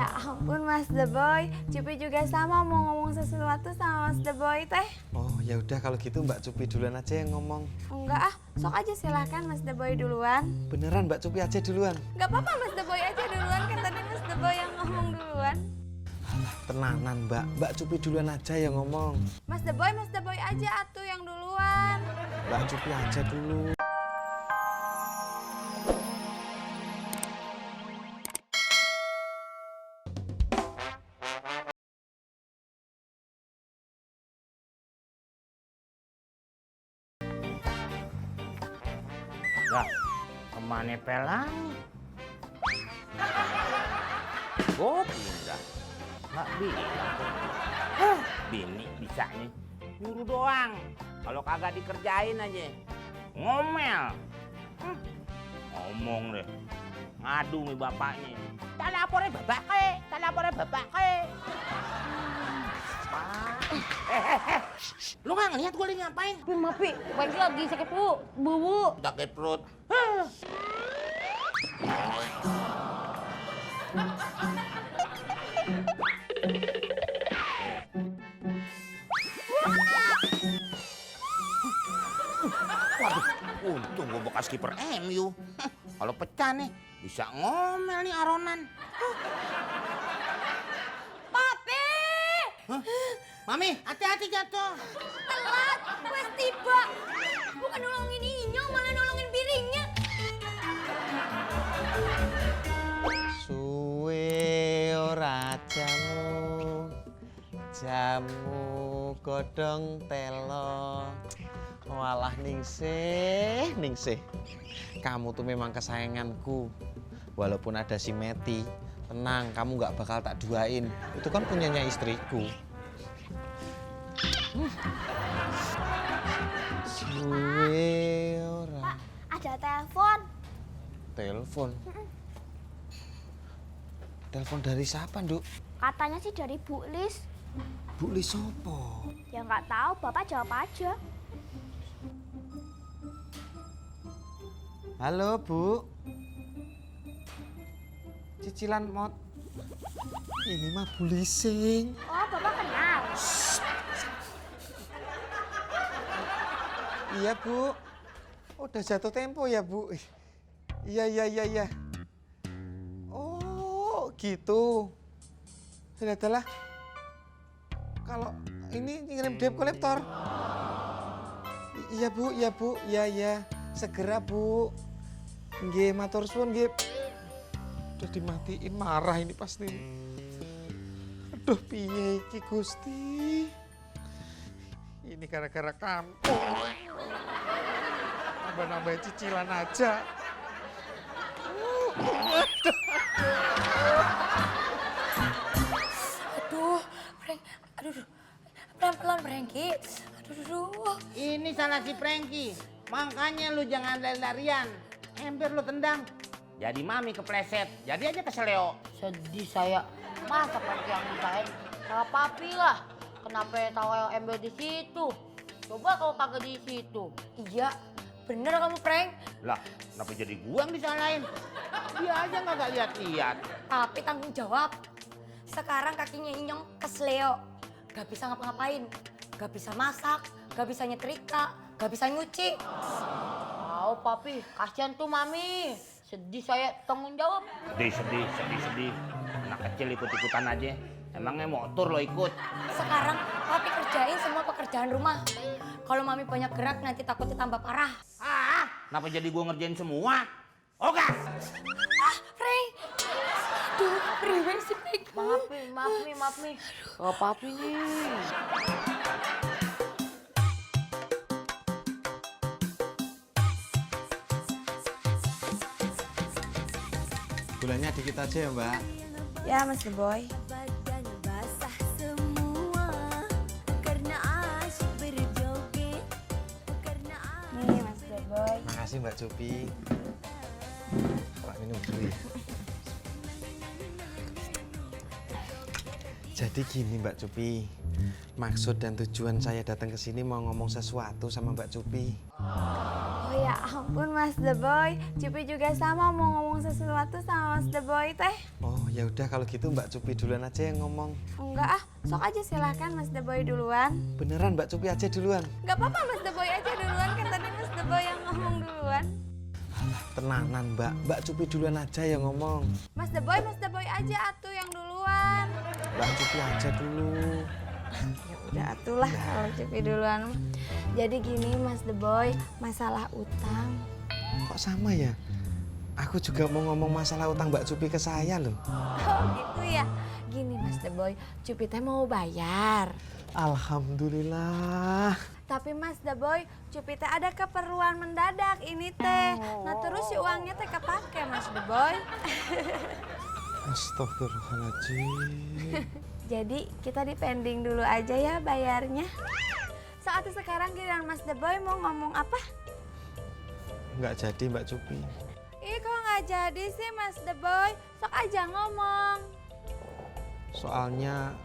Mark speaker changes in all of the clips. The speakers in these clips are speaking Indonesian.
Speaker 1: Ya ampun Mas The Boy, Cupi juga sama mau ngomong sesuatu sama Mas The Boy teh.
Speaker 2: Oh ya udah kalau gitu Mbak Cupi duluan aja yang ngomong.
Speaker 1: Enggak ah, sok aja silahkan Mas The Boy duluan.
Speaker 2: Beneran Mbak Cupi aja duluan?
Speaker 1: Enggak apa-apa Mas The Boy aja duluan, kan tadi Mas The Boy yang ngomong duluan.
Speaker 2: Alah tenanan Mbak Cupi duluan aja yang ngomong.
Speaker 1: Mas The Boy aja atuh yang duluan.
Speaker 2: Mbak Cupi aja dulu.
Speaker 3: Lah, kemana pelang? Oh, pindah. Nggak bilang. Hah, bini bisa nih. Nyuruh doang. Kalau kagak dikerjain aja. Ngomel. Ngomong deh. Ngadu nih bapaknya. Tak lapornya bapak ke. Lu nggak ngeliat gue lagi ngapain?
Speaker 4: Maaf, Pi. Pagi lagi sakit perut, bubu.
Speaker 3: Sakit perut. Waduh, untung gue bekas kiper MU. Kalau pecah nih, bisa ngomel nih Aronan.
Speaker 1: Papi!
Speaker 3: Hah? Mami, hati-hati jatuh.
Speaker 1: Telat, wes tiba. Bukan nolongin Inyong, malah nolongin piringnya.
Speaker 2: Suwe ora jamu godhong telo. Walah ningsih. Kamu tuh memang kesayanganku. Walaupun ada si Meti, tenang, kamu nggak bakal tak duain. Itu kan punyanya istriku. Suwe ora.
Speaker 1: Ada telepon.
Speaker 2: Telepon. Telepon dari siapa, Nduk?
Speaker 1: Katanya sih dari Bu Lis.
Speaker 2: Bu Lis sopo?
Speaker 1: Ya nggak tahu, Bapak jawab aja.
Speaker 2: Halo, Bu. Cicilan mot. Ini mah Bu Lising.
Speaker 1: Oh, Bapak kenal.
Speaker 2: Iya, Bu. Udah jatuh tempo ya, Bu. Iya. Oh, gitu. Sudah. Kalau ini ngirim debt collector. Iya, Bu. Iya. Segera, Bu. Nggih, matur suwun nggih. Udah dimatiin, marah ini pasti. Aduh, piye iki Gusti? Ini gara-gara kamu. Nambah-nambah cicilan aja.
Speaker 4: Aduh, pelan-pelan Franky. Aduh.
Speaker 3: Ini salah si Franky. Makanya lu jangan lari-larian. Ember lu tendang. Jadi Mami kepleset. Jadi aja keseleo.
Speaker 4: Sedih saya. Masa Franky yang misahin? Salah papi lah. Kenapa tahu yang ember di situ? Coba kalau kagak di situ. Iya, bener kamu Frank.
Speaker 3: Lah, kenapa jadi gua yang disalahin? Dia aja nggak lihat-lihat.
Speaker 4: Tapi tanggung jawab. Sekarang kakinya Inyong kesleo. Gak bisa ngapa-ngapain. Gak bisa masak, gak bisa nyetrika, gak bisa nyuci. Tahu papi, kasihan tuh Mami. Sedih saya, tanggung jawab.
Speaker 3: Sedih. Anak kecil ikut-ikutan aja. Emangnya motor lo ikut?
Speaker 4: Sekarang papi kerjain semua pekerjaan rumah. Kalau Mami banyak gerak nanti takutnya tambah parah.
Speaker 3: Kenapa jadi gua ngerjain semua? Ogas!
Speaker 4: Frank, aduh, priwe sih Frank. Maaf nih. Oh papi nih.
Speaker 2: Gulanya dikit aja ya, Mbak.
Speaker 1: Ya, Mas The Boy. Nih, Mas The Boy.
Speaker 2: Makasih Mbak Cupi. Pak minum dulu ya. Jadi gini Mbak Cupi, maksud dan tujuan saya datang ke sini mau ngomong sesuatu sama Mbak Cupi.
Speaker 5: Oh ya ampun Mas The Boy, Cupi juga sama mau ngomong sesuatu sama Mas The Boy teh.
Speaker 2: Oh ya udah kalau gitu Mbak Cupi duluan aja yang ngomong.
Speaker 5: Enggak ah, sok aja silahkan Mas The Boy duluan.
Speaker 2: Beneran Mbak Cupi aja duluan.
Speaker 5: Gak apa-apa Mas The Boy aja duluan, kan tadi Mas The Boy yang ngomong duluan.
Speaker 2: Tenanan Mbak Cupi duluan aja yang ngomong.
Speaker 5: Mas The Boy aja atuh yang duluan.
Speaker 2: Mbak Cupi aja dulu.
Speaker 5: Ya udah atulah kalau Cupi duluan. Jadi gini Mas The Boy, masalah utang.
Speaker 2: Kok sama ya? Aku juga mau ngomong masalah utang Mbak Cupi ke saya loh.
Speaker 5: Oh gitu ya. Gini Mas The Boy, Cupi teh mau bayar.
Speaker 2: Alhamdulillah.
Speaker 5: Tapi Mas The Boy, Cupi teh ada keperluan mendadak ini teh. Nah terus si uangnya teh kepake Mas The Boy.
Speaker 2: Astagfirullahaladzim.
Speaker 5: Jadi kita dipending dulu aja ya bayarnya. Saat sekarang giliran Mas The Boy mau ngomong apa?
Speaker 2: Nggak jadi Mbak Cupi.
Speaker 5: Ih kok nggak jadi sih Mas The Boy? Sok aja ngomong.
Speaker 2: Soalnya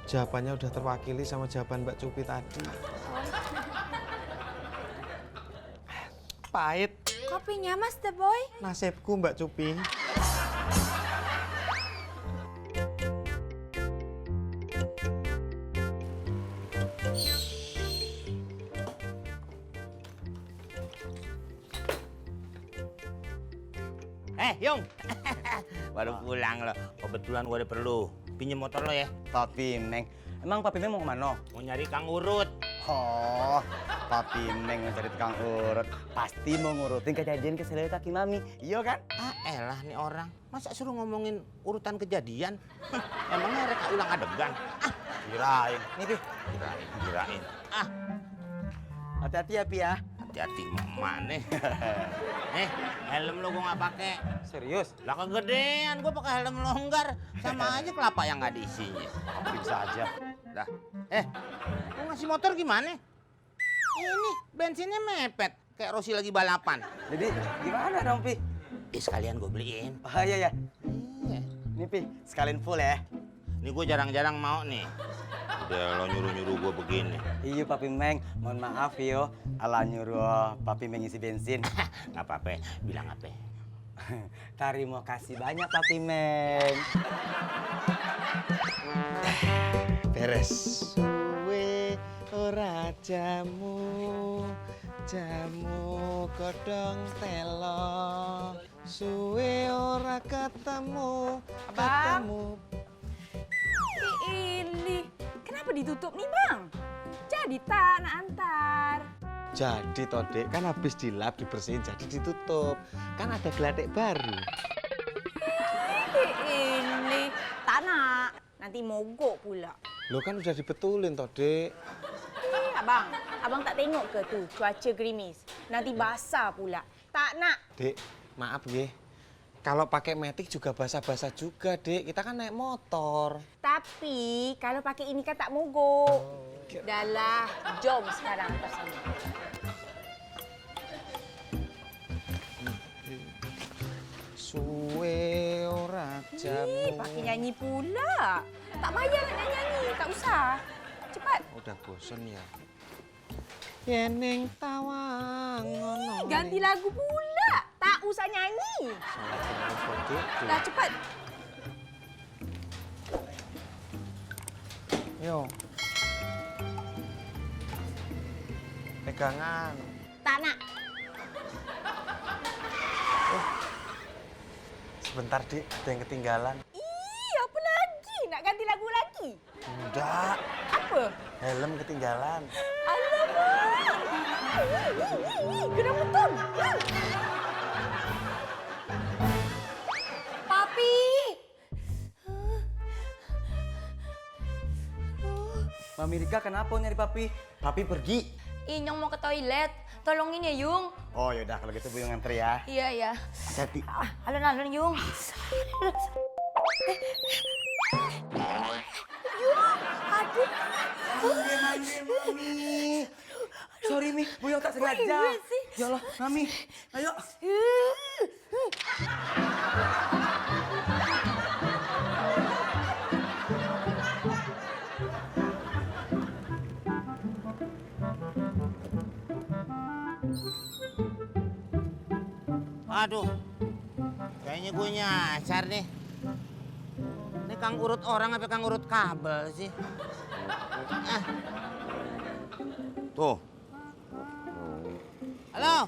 Speaker 2: jawabannya udah terwakili sama jawaban Mbak Cupi tadi. Pahit
Speaker 5: Kopinya Mas The Boy?
Speaker 2: nasibku Mbak Cupi.
Speaker 3: Yung. Baru pulang lo. Kebetulan gua ada perlu. Pinjem motor lo ya.
Speaker 6: Papi Meng, emang Papi Meng mau kemana?
Speaker 3: Mau nyari Kang Urut.
Speaker 6: Oh, Papi Meng mencari tukang urut. Pasti mau ngurutin kejadian kesalahan kaki Mami, iya kan?
Speaker 3: Ah elah nih orang. Masa suruh ngomongin urutan kejadian? Emangnya reka ulang adegan? Ah,
Speaker 6: Kirain. Nih, Pi.
Speaker 3: kirain. Ah,
Speaker 6: Hati-hati ya, Pi ya.
Speaker 3: hati-hati mana? Helm lo gua nggak pakai.
Speaker 6: Serius?
Speaker 3: Lah kegedean gua pakai helm longgar. Sama aja kelapa yang nggak diisinya.
Speaker 6: Bisa aja.
Speaker 3: Dah. Lu ngasih motor gimana? Ini bensinnya mepet. Kayak Rossi lagi balapan.
Speaker 6: Jadi gimana dong, Pi?
Speaker 3: Sekalian gue beliin.
Speaker 6: Oh iya, iya.
Speaker 3: Iya.
Speaker 6: Nih, Pi, sekalian full ya.
Speaker 3: Ini gue jarang-jarang mau nih. Udah lo nyuruh-nyuruh gue begini.
Speaker 6: Iya, Papi Meng. Mohon maaf, yo. Ala nyuruh Papi Meng isi bensin.
Speaker 3: Nggak apa-apa, bilang apa?
Speaker 6: Terima kasih banyak, Papi Meng.
Speaker 2: Beres. Suwe ora jamu, jamu godhong telo. Suwe ora ketemu, ketemu.
Speaker 5: Ini kenapa ditutup nih Bang? Jadi tak nak antar.
Speaker 2: Jadi toh Dek, kan habis dilap dibersihin jadi ditutup. Kan ada gelatik baru.
Speaker 1: Ini tak nak, nanti mogok pula.
Speaker 2: Lo kan udah dibetulin toh Dek.
Speaker 1: Abang tak tengok ke tu cuaca gerimis. Nanti basah pula. Tak nak.
Speaker 2: Dek, maaf nggih. Kalau pakai metik juga basah-basah juga, Dek. Kita kan naik motor.
Speaker 1: Tapi kalau pakai ini kan tak mogok. Dahlah, jom sekarang atas sana.
Speaker 2: Suwe ora jamu.
Speaker 1: Pakai nyanyi pula. Tak payah nak nyanyi, tak usah. Cepat.
Speaker 2: Udah bosen ya. Yening tawang ngono.
Speaker 1: Ganti lagu pula. Tak usah nyanyi.
Speaker 2: Salah kenapa, Dek?
Speaker 1: Dah cepat.
Speaker 2: Yo. Pegangan.
Speaker 1: Tak nak.
Speaker 2: Sebentar, Dik. Ada yang ketinggalan.
Speaker 1: Ih, apa lagi? Nak ganti lagu lagi?
Speaker 2: Enggak.
Speaker 1: Apa?
Speaker 2: Helm ketinggalan.
Speaker 1: Alamak. Kena betul.
Speaker 4: Papi!
Speaker 6: Mami Rika kenapa nyari Papi? Papi pergi.
Speaker 4: Inyong mau ke toilet. Tolongin ya, Yung.
Speaker 6: Oh yaudah kalau gitu Bu yang nganter ya.
Speaker 4: Iya, iya.
Speaker 6: Hati-hati.
Speaker 4: Alun-alun, Yung.
Speaker 6: Mami. Sorry Mi, Bu yang tak sengaja. Ya Allah, Mami. Ayo.
Speaker 3: Waduh, kayaknya gue nyasar nih. Ini kang urut orang apa kang urut kabel sih? Ah.
Speaker 6: Tuh.
Speaker 3: Halo,